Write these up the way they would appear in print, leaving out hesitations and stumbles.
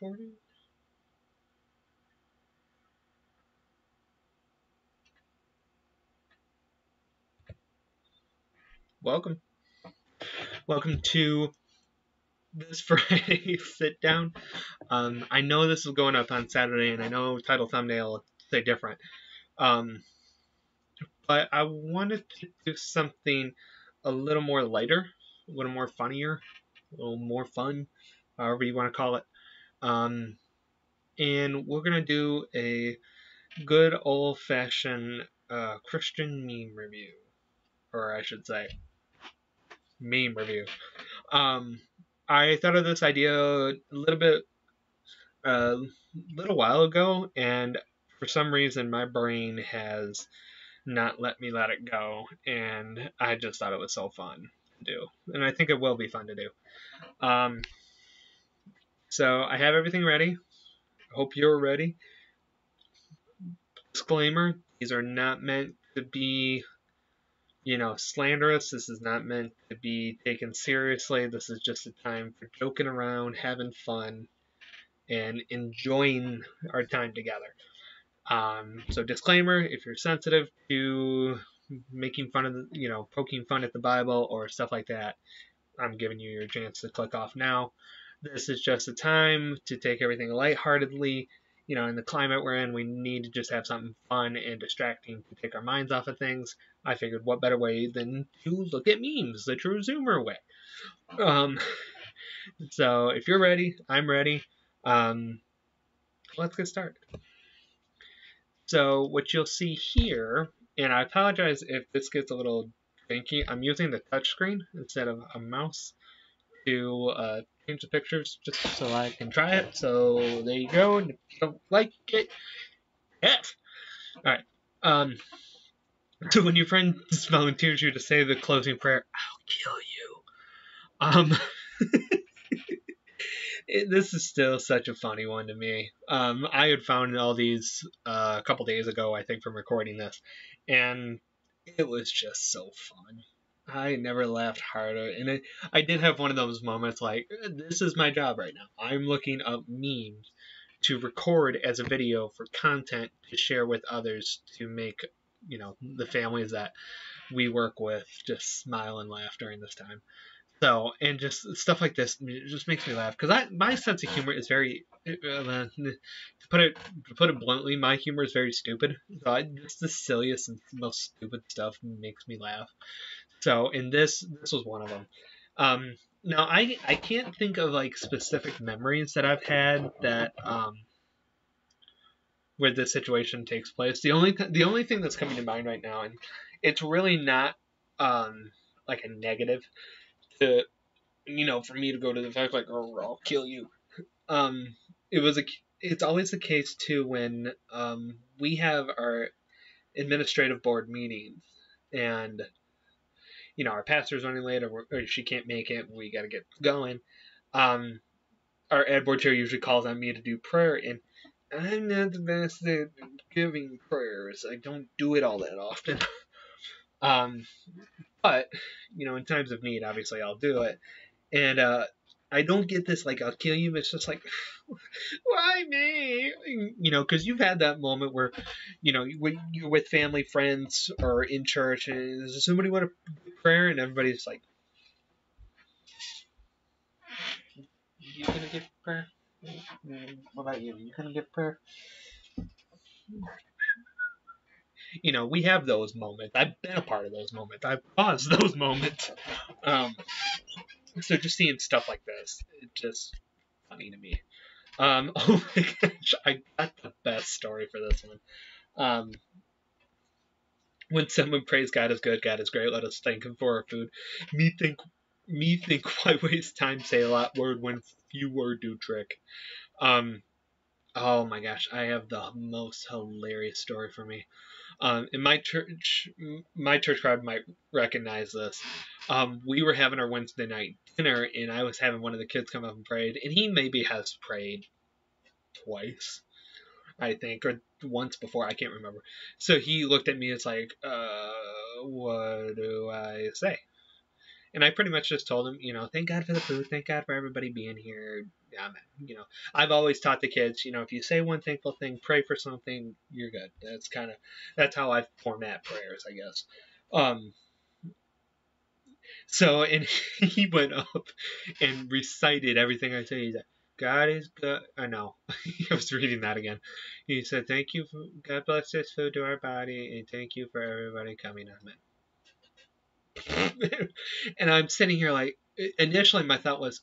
recording? Welcome. Welcome to this Friday sit down. I know this is going up on Saturday, and I know title thumbnail say different. But I wanted to do something a little more lighter, a little more funnier, a little more fun, however you want to call it. And we're gonna do a good old-fashioned Christian meme review, or I should say, meme review. I thought of this idea a little while ago, and for some reason my brain has not let me let it go, and I just thought it was so fun to do, and I think it will be fun to do. So I have everything ready. I hope you're ready. Disclaimer: these are not meant to be, slanderous. This is not meant to be taken seriously. This is just a time for joking around, having fun, and enjoying our time together. So disclaimer, if you're sensitive to making fun of poking fun at the Bible or stuff like that, I'm giving you your chance to click off now. This is just a time to take everything lightheartedly. In the climate we're in, we need to just have something fun and distracting to take our minds off of things. I figured what better way than to look at memes, the true Zoomer way. So if you're ready, I'm ready. Let's get started. So what you'll see here, and I apologize if this gets a little janky, I'm using the touchscreen instead of a mouse to change the pictures just so I can try it. So there you go. And if you don't like it, F. Alright. So when your friend volunteers you to say the closing prayer, I'll kill you. This is still such a funny one to me. I had found all these a couple days ago, I think, from recording this, and it was just so fun. I never laughed harder, and I did have one of those moments like, this is my job right now. I'm looking up memes to record as a video for content to share with others to make, the families that we work with just smile and laugh during this time. So, and just stuff like this, it just makes me laugh because my sense of humor is very, to put it bluntly, my humor is very stupid. So just the silliest and most stupid stuff makes me laugh. So, and this was one of them. Now I can't think of like specific memories that I've had that where this situation takes place. The only thing that's coming to mind right now, and it's really not like a negative to, for me to go to the fact like, oh, I'll kill you. It's always the case too when we have our administrative board meetings and our pastor's running late or she can't make it, we got to get going. Our ad board chair usually calls on me to do prayer, and I'm not the best at giving prayers. I don't do it all that often. But in times of need, obviously I'll do it. And I don't get this like, I'll kill you. It's just like, why me? Because you've had that moment where, when you're with family, friends, or in church, and does somebody want a prayer? And everybody's like, you gonna give prayer? What about you? You gonna give prayer? We have those moments. I've been a part of those moments. I've caused those moments. So just seeing stuff like this, it's just funny to me. Oh my gosh, I got the best story for this one. When someone prays God is good, God is great, let us thank him for our food. Me think why waste time, say a lot word when few word do trick. Oh my gosh, I have the most hilarious story for me. In my church crowd might recognize this. We were having our Wednesday night dinner, and I was having one of the kids come up and prayed, and he maybe has prayed twice, I think, or once before, I can't remember. So he looked at me, it's like, what do I say? And I pretty much just told him, thank God for the food, thank God for everybody being here. Yeah, man. I've always taught the kids, if you say one thankful thing, pray for something, you're good. That's how I format prayers, I guess. So, and he went up and recited everything I said. He said, God is good. I know. I was reading that again. He said, thank you. God bless this food to our body, and thank you for everybody coming. Amen. And I'm sitting here like, initially my thought was,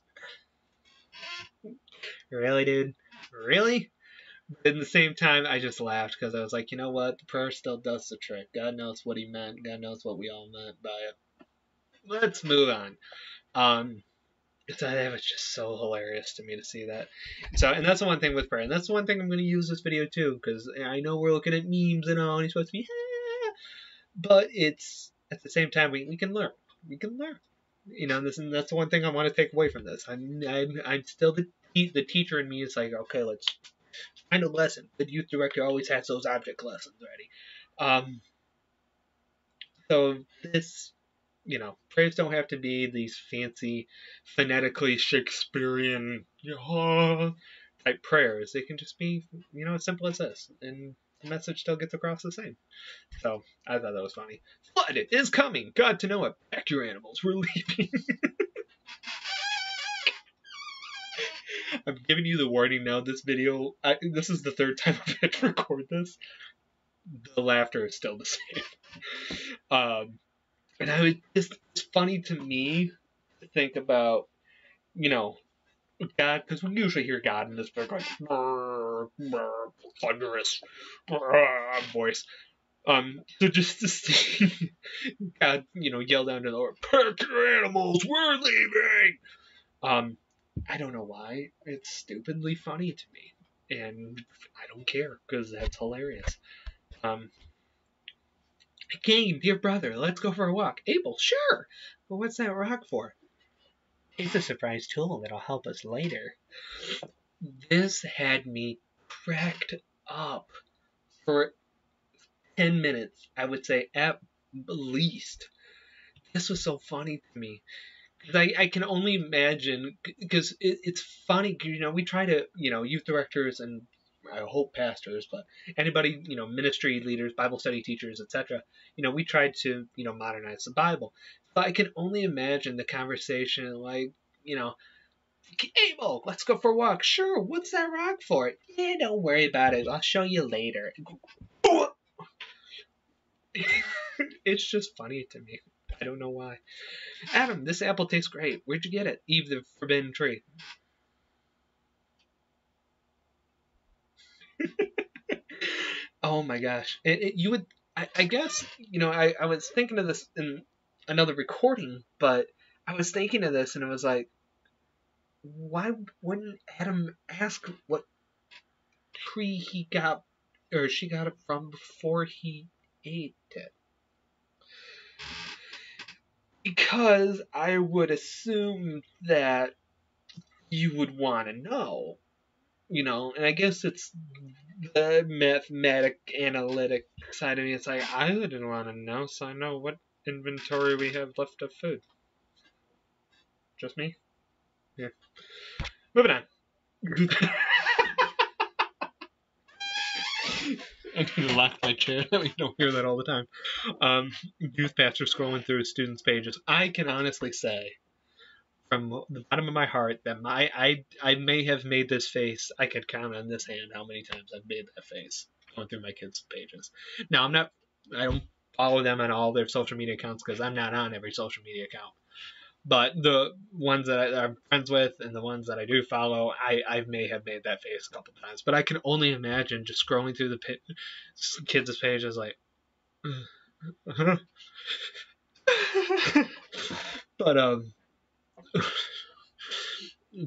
really, dude? Really? But at the same time, I just laughed because I was like, you know what? The prayer still does the trick. God knows what he meant. God knows what we all meant by it. Let's move on. That was just so hilarious to me to see that. So, and that's the one thing with prayer. And that's the one thing I'm going to use this video too, because I know we're looking at memes and all, and it's supposed to be, but it's, at the same time, we can learn. We can learn. And that's the one thing I want to take away from this. I'm still the teacher in me is like, okay, let's find a lesson. The youth director always has those object lessons ready. So this, prayers don't have to be these fancy, phonetically Shakespearean type prayers. They can just be, as simple as this, and the message still gets across the same. So I thought that was funny. Flood is coming. God to Noah, pack your animals. We're leaving. I'm giving you the warning now. This video, this is the third time I've had to record this. The laughter is still the same. And it's funny to me to think about, God, because we usually hear God in this book, like, thunderous voice. So just to see God, yell down to the Lord, pack your animals, we're leaving! I don't know why. It's stupidly funny to me. And I don't care, because that's hilarious. Cain, dear brother, let's go for a walk. Abel, sure! But what's that rock for? It's a surprise tool that'll help us later. This had me cracked up for 10 minutes, I would say, at least. This was so funny to me. I can only imagine, because it's funny, we try to, youth directors and I hope pastors, but anybody, ministry leaders, Bible study teachers, etc., we tried to, modernize the Bible. But I can only imagine the conversation like, Abel, let's go for a walk. Sure, what's that rock for? Yeah, don't worry about it. I'll show you later. It's just funny to me. I don't know why. Adam, this apple tastes great. Where'd you get it? Eve, the forbidden tree. Oh my gosh. You would, I guess, I was thinking of this in another recording, but I was thinking of this and it was like, why wouldn't Adam ask what tree he got, or she got it from before he ate it? Because I would assume that you would want to know, and I guess it's the mathematic analytic side of me. It's like, I wouldn't want to know, so I know what inventory we have left of food. Just me? Yeah. Moving on. I need to lock my chair. You don't hear that all the time. Youth pastor scrolling through his students' pages. I can honestly say, from the bottom of my heart, that I may have made this face. I could count on this hand how many times I've made that face going through my kids' pages. Now I don't follow them on all their social media accounts because I'm not on every social media account. But the ones that I'm friends with and the ones that I do follow, I may have made that face a couple times. But I can only imagine just scrolling through the kids' pages like,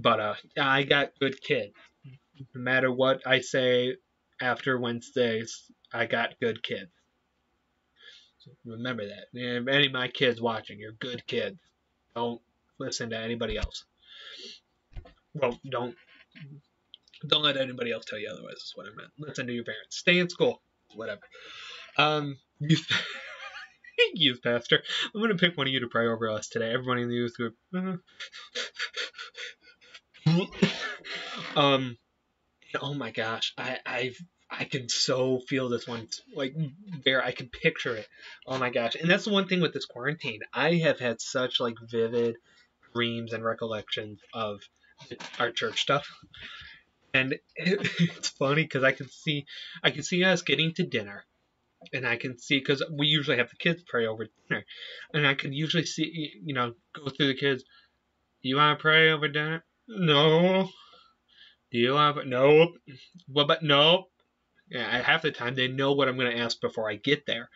but I got good kids. No matter what I say after Wednesdays, I got good kids. So remember that. And any of my kids watching, you're good kids. Don't listen to anybody else. Well, don't let anybody else tell you otherwise, is what I meant. Listen to your parents. Stay in school. Whatever. Youth pastor, I'm going to pick one of you to pray over us today. Everybody in the youth group. Oh my gosh, I can so feel this one, like, there. I can picture it. Oh my gosh. And that's the one thing with this quarantine. I have had such, like, vivid dreams and recollections of our church stuff. And it's funny because I can see us getting to dinner, and I can see, because we usually have the kids pray over dinner, and I can usually see, go through the kids. You want to pray over dinner? No. Do you want? Nope. Well, but nope. Yeah, half the time they know what I'm going to ask before I get there.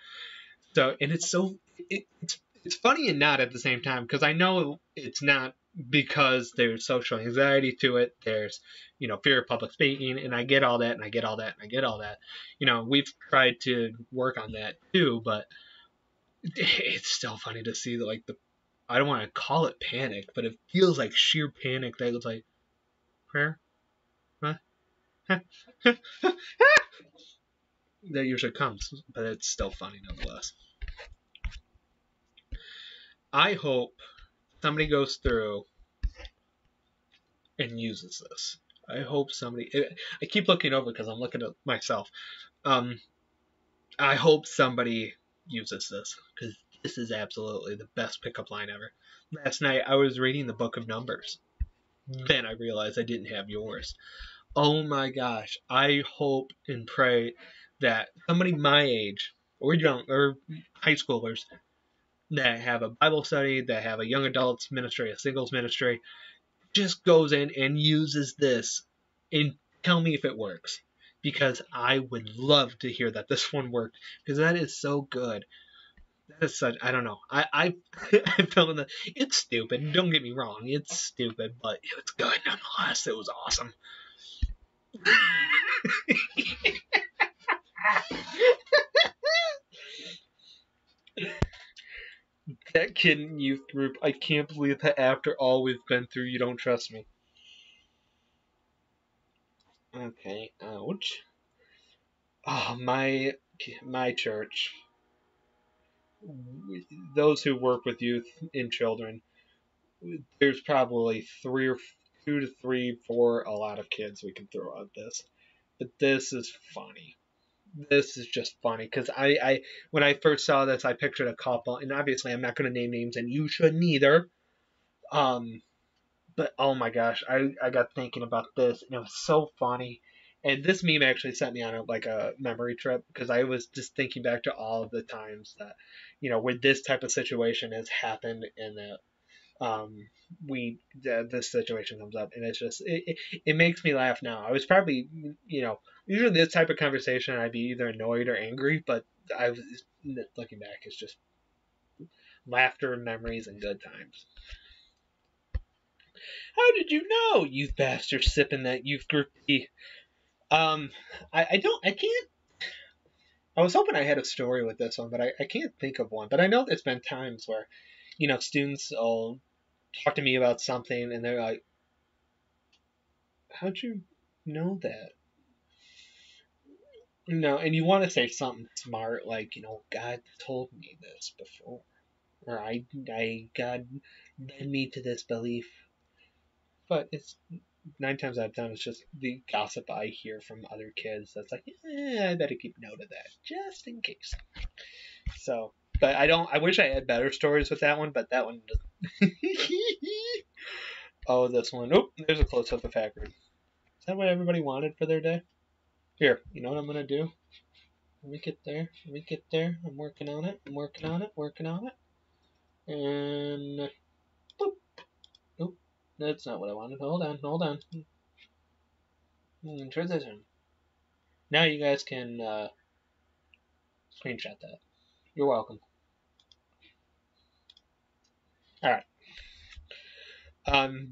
So, and it's funny and not at the same time, because I know it's not, because there's social anxiety to it. There's, fear of public speaking, and I get all that, and I get all that, and I get all that. We've tried to work on that too, but it's still funny to see that, like, I don't want to call it panic, but it feels like sheer panic that it's like, prayer? Huh? That usually comes, but it's still funny nonetheless. I hope somebody goes through and uses this. I hope somebody. I keep looking over because I'm looking at myself. I hope somebody uses this, because this is absolutely the best pickup line ever. Last night I was reading the book of Numbers. Then I realized I didn't have yours. Oh my gosh. I hope and pray that somebody my age, or young, or high schoolers, that have a Bible study, that have a young adults ministry, a singles ministry, just goes in and uses this and tell me if it works. Because I would love to hear that this one worked, because that is so good. That is such, I don't know. I felt in the, it's stupid. Don't get me wrong. It's stupid, but it was good nonetheless. It was awesome. That kid in youth group, I can't believe that after all we've been through, you don't trust me. Okay, ouch. Oh, my church. Those who work with youth and children, there's probably 2 to 3, 4, a lot of kids we can throw out this. But this is funny. This is just funny, because I when I first saw this, I pictured a couple, and obviously I'm not going to name names, and you shouldn't either. But oh my gosh, I got thinking about this, and it was so funny. And this meme actually sent me on a memory trip, because I was just thinking back to all of the times that, where this type of situation has happened, and that this situation comes up, and it's just it makes me laugh now. I was probably, usually this type of conversation I'd be either annoyed or angry, but I was looking back, it's just laughter and memories and good times. How did you know, youth bastard, sipping that youth group tea? I can't. I was hoping I had a story with this one, but I can't think of one. But I know there's been times where, students will talk to me about something, and they're like, how'd you know that? And you want to say something smart, like, God told me this before, or God led me to this belief. But it's 9 times out of 10, it's just the gossip I hear from other kids. That's like, I better keep note of that, just in case. So, but I wish I had better stories with that one, but that one doesn't. Oh, this one. Oh, there's a close-up of Haggard. Is that what everybody wanted for their day? Here, you know what I'm going to do? Let me get there. I'm working on it. And, boop. Nope, that's not what I wanted. Hold on. Transition. Now you guys can screenshot that. You're welcome. Alright.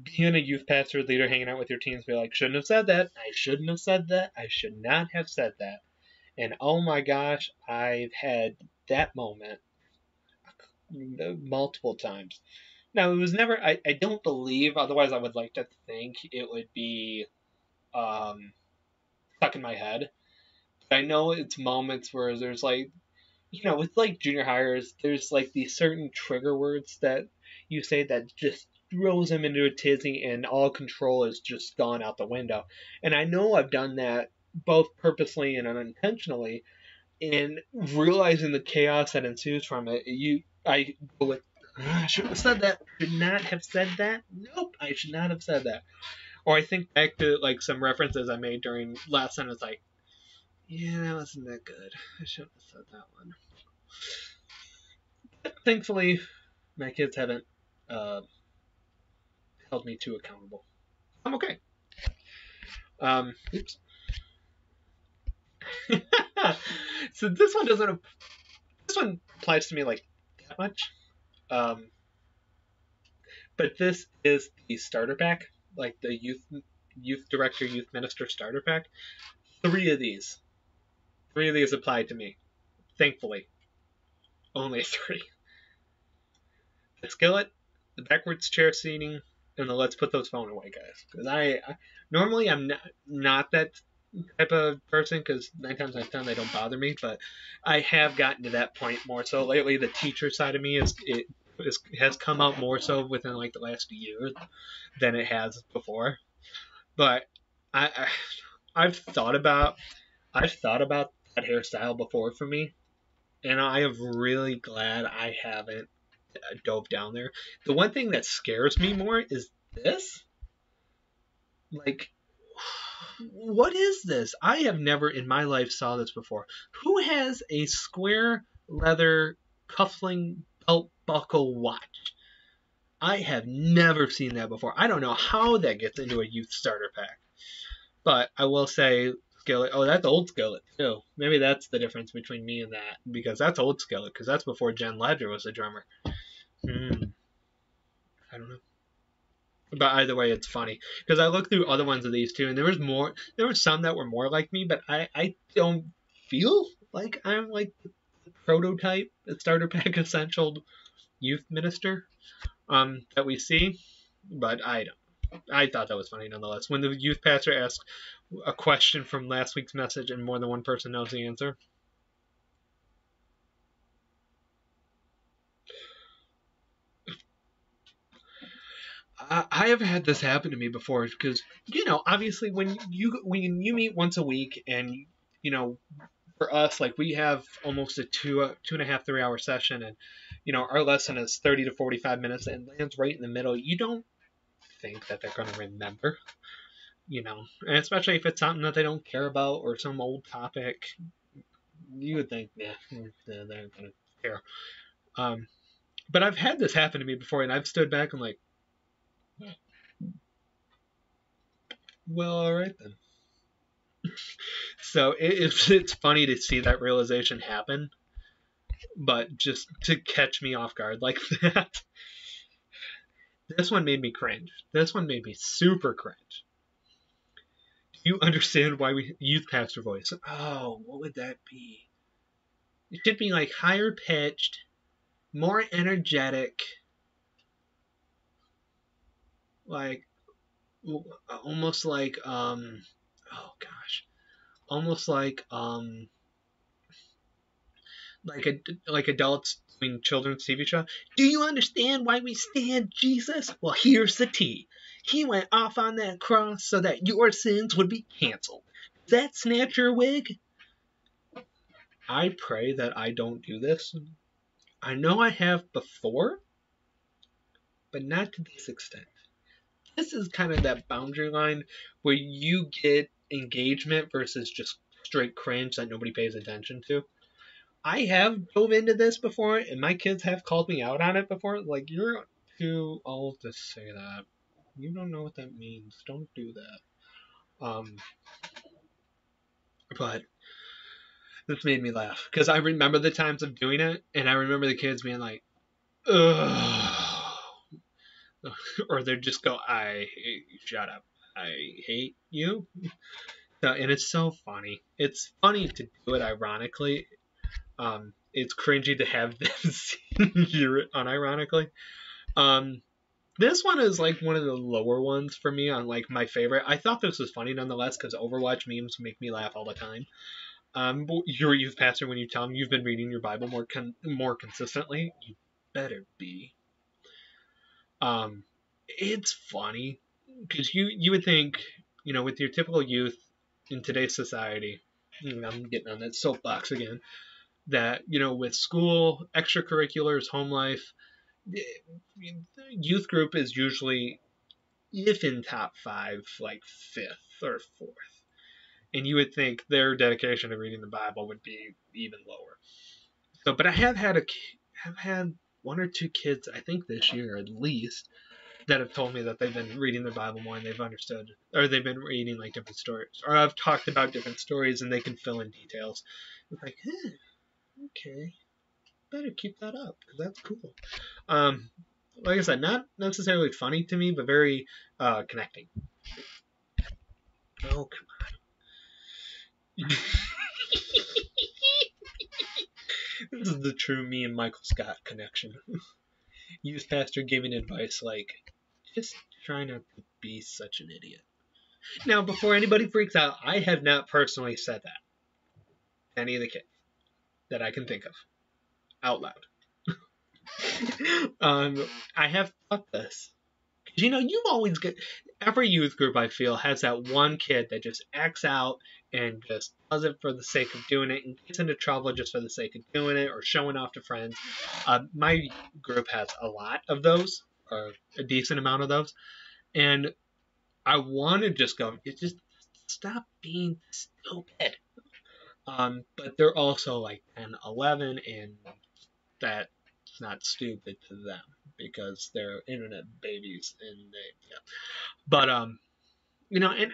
Being a youth pastor leader, hanging out with your teens, be like, shouldn't have said that. I shouldn't have said that. I should not have said that. And oh my gosh, I've had that moment multiple times. Now, it was never, I don't believe, otherwise I would like to think it would be stuck in my head. But I know it's moments where there's like, with like junior hires, there's like these certain trigger words that you say that just throws them into a tizzy, and all control is just gone out the window. And I know I've done that both purposely and unintentionally, and realizing the chaos that ensues from it, I go with, I shouldn't have said that. Should not have said that. Nope, I should not have said that. Or I think back to like some references I made during last sentence, like, yeah, that wasn't that good. I shouldn't have said that one. But thankfully, my kids haven't uh, held me too accountable. I'm okay. Oops. So this one doesn't. This one applies to me like that much. Um, but this is the starter pack, like the youth director, youth minister starter pack. Three of these applied to me. Thankfully, only three. The skillet, the backwards chair seating, and the let's put those phone away, guys. Because I normally I'm not that type of person, because 9 times out of 10 they don't bother me, but I have gotten to that point more so lately. The teacher side of me has come out more so within like the last year than it has before. But I've thought about that hairstyle before for me, and I am really glad I haven't dove down there. The one thing that scares me more is this. Like, what is this? I have never in my life saw this before. Who has a square leather cuffling belt buckle watch? I have never seen that before. I don't know how that gets into a youth starter pack. But I will say, Skillet. Oh, that's old Skillet too. Maybe that's the difference between me and that, because that's old Skillet, because that's before Jen Ledger was a drummer. I don't know. But either way, it's funny because I looked through other ones of these too, and there was more. There were some that were more like me, but I don't feel like I'm like the prototype, the starter pack essential youth minister that we see. But I don't. I thought that was funny nonetheless. When the youth pastor asked a question from last week's message and more than one person knows the answer. I have had this happen to me before because obviously when you meet once a week, and for us, like, we have almost a 2.5 3 hour session, and our lesson is 30 to 45 minutes and lands right in the middle. You don't think that they're going to remember, and especially if it's something that they don't care about or some old topic. You would think, yeah, they're not going to care. But I've had this happen to me before, and I've stood back and like, well, all right then. So it's funny to see that realization happen, but just to catch me off guard like that. This one made me cringe. This one made me super cringe. Do you understand why we youth pastor voice? Oh, what would that be? It should be like higher pitched, more energetic, like almost like oh gosh, almost like adults doing children's TV show. Do you understand why we stand Jesus? Well, here's the tea. He went off on that cross so that your sins would be canceled. Does that snatch your wig? I pray that I don't do this. I know I have before, but not to this extent. This is kind of that boundary line where you get engagement versus just straight cringe that nobody pays attention to. I have dove into this before, and my kids have called me out on it before. Like, you're too old to say that. You don't know what that means. Don't do that. But this made me laugh because I remember the times of doing it, and I remember the kids being like, ugh. Or they'd just go, I hate you, shut up. I hate you. So, and it's so funny. It's funny to do it ironically. It's cringy to have them hear it unironically. This one is like one of the lower ones for me on like my favorite. I thought this was funny nonetheless because Overwatch memes make me laugh all the time. Your youth pastor, when you tell them you've been reading your Bible more consistently, you better be. It's funny because you would think, with your typical youth in today's society, I'm getting on that soapbox again, that, with school, extracurriculars, home life, the youth group is usually, if in top five, like fifth or fourth. And you would think their dedication to reading the Bible would be even lower. So, but I have had one or two kids, I think this year at least, that have told me that they've been reading the Bible more and they've understood, or they've been reading like different stories, or I've talked about different stories and they can fill in details. It's like, okay, better keep that up because that's cool. Like I said, not necessarily funny to me, but very connecting. Oh, come on. This is the true me and Michael Scott connection. Youth pastor giving advice like, just try not to be such an idiot. Now, before anybody freaks out, I have not personally said that to any of the kids that I can think of out loud. I have thought this. Because, you've always got, every youth group I feel has that one kid that just acts out and just does it for the sake of doing it and gets into trouble just for the sake of doing it or showing off to friends. My group has a lot of those, or a decent amount of those. And I want to just go, just stop being stupid. But they're also like 10, 11, and that's not stupid to them because they're internet babies and yeah. But and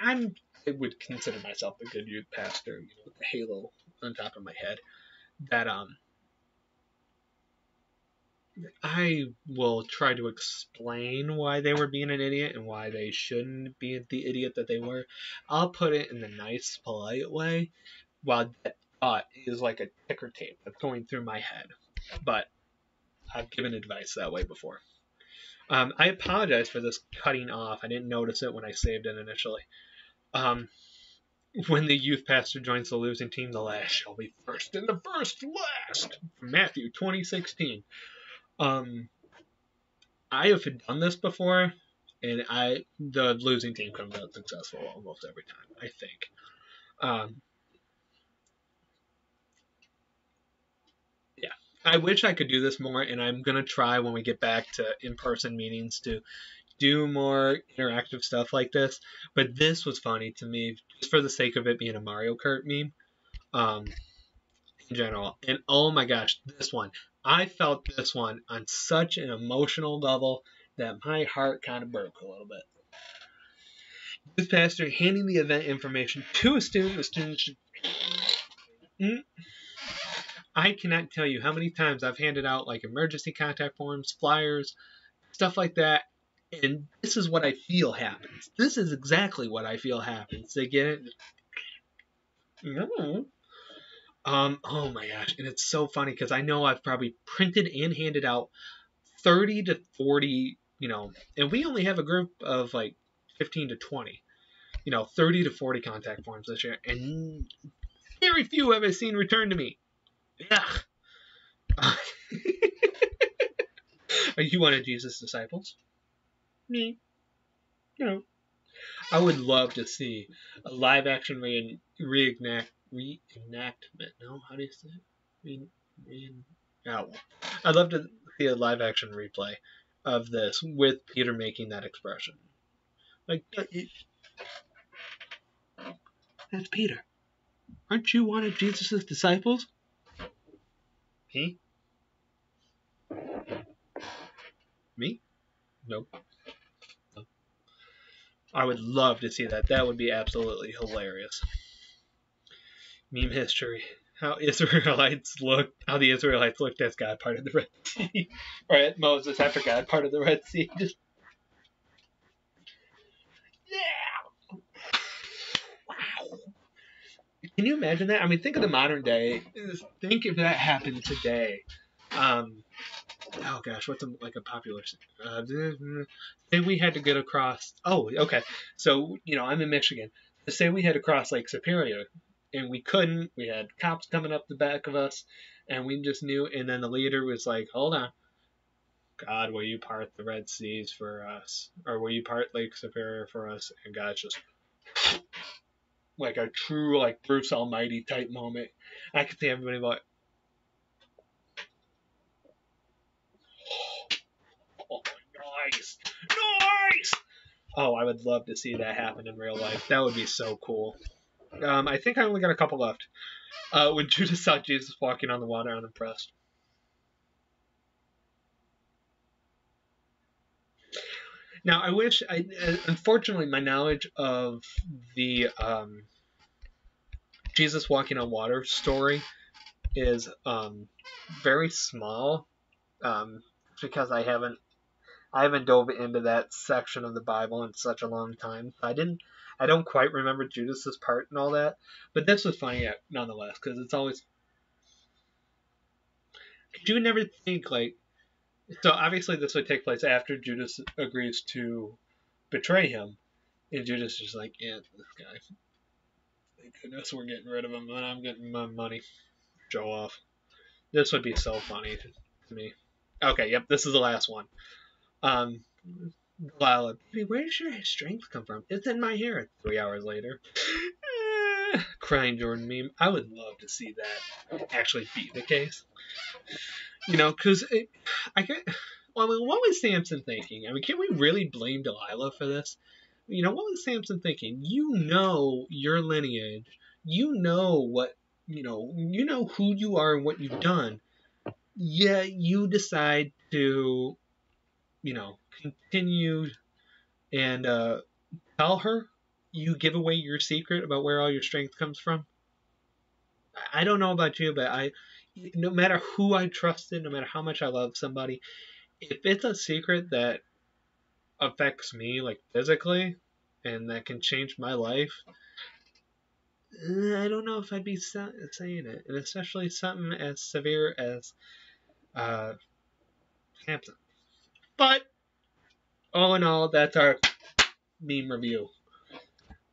I would consider myself a good youth pastor, with the halo on top of my head. That I will try to explain why they were being an idiot and why they shouldn't be the idiot that they were. I'll put it in the nice, polite way, while that thought is like a ticker tape that's going through my head. But I've given advice that way before. I apologize for this cutting off. I didn't notice it when I saved it initially. When the youth pastor joins the losing team, the last shall be first, and the first last. From Matthew 20:16. I have done this before, and the losing team comes out successful almost every time, I think. Yeah, I wish I could do this more, and I'm gonna try when we get back to in-person meetings to do more interactive stuff like this. But this was funny to me just for the sake of it being a Mario Kart meme. In general, and oh my gosh, this one, I felt this one on such an emotional level that my heart kind of broke a little bit. Youth pastor handing the event information to a student. The student should. I cannot tell you how many times I've handed out like emergency contact forms, flyers, stuff like that, and this is what I feel happens. This is exactly what I feel happens. They get it. No. Oh my gosh, and it's so funny because I know I've probably printed and handed out 30 to 40, and we only have a group of like 15 to 20, 30 to 40 contact forms this year, and very few have I seen returned to me. Yeah. Are you one of Jesus' disciples? Me. I would love to see a live action reenactment. No, how do you say it? Oh, well. I'd love to see a live action replay of this with Peter making that expression. Like, that's Peter. Aren't you one of Jesus' disciples? He? Me? Nope. No. I would love to see that. That would be absolutely hilarious. Meme history. How the Israelites looked as God parted the Red Sea. Or at Moses after God parted the Red Sea. Just, yeah! Wow. Can you imagine that? I mean, think of the modern day. Think if that happened today. Oh gosh, what's a popular say we had to get across. Oh, okay. So I'm in Michigan. Say we had to cross Lake Superior. and we couldn't. We had cops coming up the back of us, and we just knew. And then the leader was like, "Hold on, God, will you part the Red Seas for us, or will you part Lake Superior for us?" And God just like a true like Bruce Almighty type moment. I could see everybody like, "Oh, nice, nice." Oh, I would love to see that happen in real life. That would be so cool. I think I only got a couple left. When Judas saw Jesus walking on the water, unimpressed. Now, I wish, unfortunately, my knowledge of the Jesus walking on water story is very small, because I haven't dove into that section of the Bible in such a long time. I don't quite remember Judas's part and all that, but this was funny nonetheless, because it's always, you would never think like, so obviously this would take place after Judas agrees to betray him, and Judas is just like, yeah, this guy, thank goodness we're getting rid of him, and I'm getting my money, show off. This would be so funny to me. Okay, yep, this is the last one. Delilah, where does your strength come from? It's in my hair. 3 hours later. Crying Jordan meme. I would love to see that actually be the case. Because I get. Well, I mean, what was Samson thinking? I mean, can we really blame Delilah for this? What was Samson thinking? Your lineage. What. Who you are and what you've done. Yeah, you decide to, continue and tell her you give away your secret about where all your strength comes from. I don't know about you, but no matter who I trusted, no matter how much I love somebody, if it's a secret that affects me like physically and that can change my life, I don't know if I'd be saying it, and especially something as severe as Samson. But all in all, that's our meme review.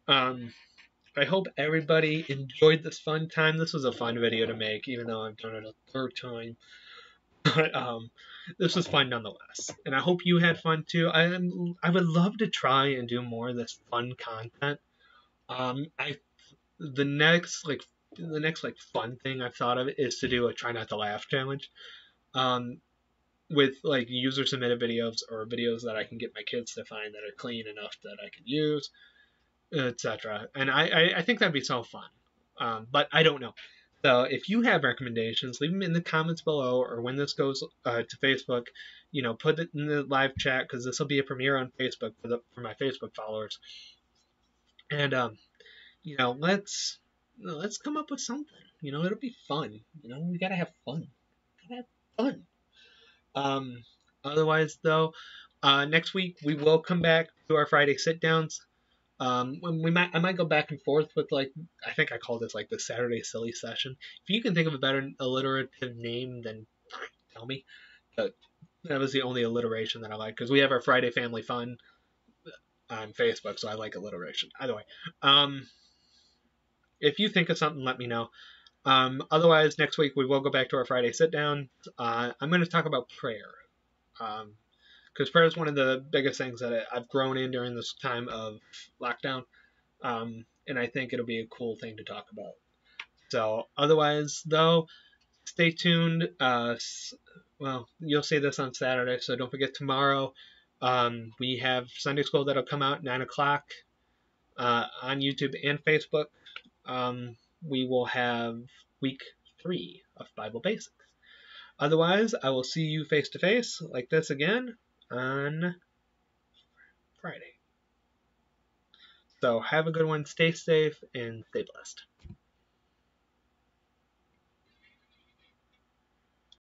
I hope everybody enjoyed this fun time. This was a fun video to make, even though I've done it a third time. But this was fun nonetheless, and I hope you had fun too. I would love to try and do more of this fun content. The next fun thing I've thought of is to do a try not to laugh challenge. With like user submitted videos or videos that I can get my kids to find that are clean enough that I can use, etc. And I think that'd be so fun. But I don't know. So if you have recommendations, leave them in the comments below, or when this goes to Facebook, put it in the live chat, because this will be a premiere on Facebook for my Facebook followers. And let's come up with something. It'll be fun. We gotta have fun. Gotta have fun. Otherwise, though, next week we will come back to our Friday sit downs. I might go back and forth with, like, I think I call this like the Saturday silly session. If you can think of a better alliterative name, then tell me. But that was the only alliteration that I like, because we have our Friday family fun on Facebook, so I like alliteration. Either way, if you think of something, let me know. Otherwise, next week we will go back to our Friday sit down. I'm going to talk about prayer. Because prayer is one of the biggest things that I've grown in during this time of lockdown, and I think it'll be a cool thing to talk about. So otherwise, though, stay tuned. Well, you'll see this on Saturday, so don't forget tomorrow. We have Sunday School that'll come out 9 o'clock on YouTube and Facebook. We will have week 3 of Bible Basics. Otherwise, I will see you face to face like this again on Friday. So have a good one, stay safe, and stay blessed.